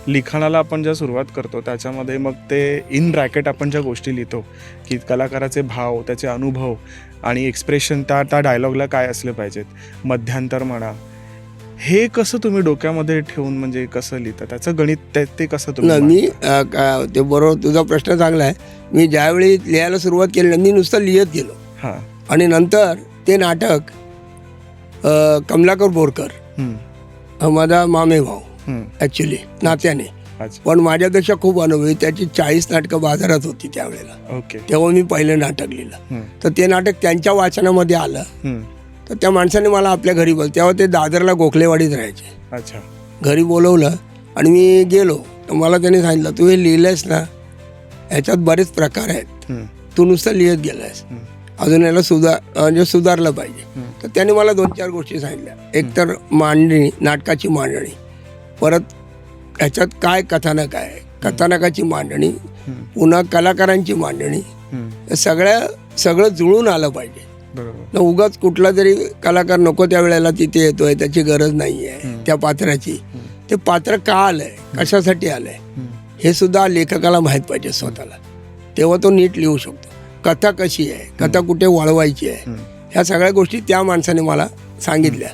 लिखाणाला आपण ज्या सुरुवात करतो त्याच्यामध्ये मग ते इन ब्रॅकेट आपण ज्या गोष्टी लिहितो की कलाकाराचे भाव, त्याचे अनुभव आणि एक्सप्रेशन त्या डायलॉगला काय असले पाहिजेत, मध्यांतर म्हणा, हे कसं तुम्ही डोक्यामध्ये ठेवून म्हणजे कसं लिहिता, त्याचं गणित ते कसं तुम्ही मी मांडता? ते बरोबर, तुझा प्रश्न चांगला आहे. मी ज्यावेळी लिहायला सुरुवात केली ना, मी नुसतं लिहित गेलो. हां. आणि नंतर ते नाटक कमलाकर बोरकर माझा मामे भाऊ ॲक्च्युली नात्याने, अच्छा. पण माझ्यापेक्षा खूप अनुभवी, त्याची 40 नाटकं बाजारात होती त्यावेळेला. ओके. तेव्हा मी पहिलं नाटक लिहिलं. तर ते नाटक त्यांच्या वाचनामध्ये आलं. तर त्या माणसाने मला आपल्या घरी तेव्हा ते दादरला गोखलेवाडीत राहायचे. अच्छा. घरी बोलवलं आणि मी गेलो. तर मला त्याने सांगितलं, तू हे लिहिलंयस ना, ह्याच्यात बरेच प्रकार आहेत, तू नुसतं लिहित गेलायस, अजून याला म्हणजे सुधारलं पाहिजे. तर त्याने मला 2-4 गोष्टी सांगितल्या. एक तर मांडणी, नाटकाची मांडणी, परत ह्याच्यात काय कथानक आहे, कथानकाची मांडणी, पुन्हा कलाकारांची मांडणी, सगळं जुळून आलं पाहिजे. बरोबर. न उगाच कुठला तरी कलाकार नको त्या वेळेला तिथे येतोय, त्याची गरज नाही आहे त्या पात्राची. ते पात्र का आलंय, कशासाठी आलंय, हे सुद्धा लेखकाला माहीत पाहिजे स्वतःला, तेव्हा तो नीट लिहू शकतो. कथा कशी आहे, कथा कुठे वळवायची आहे, ह्या सगळ्या गोष्टी त्या माणसाने मला सांगितल्या.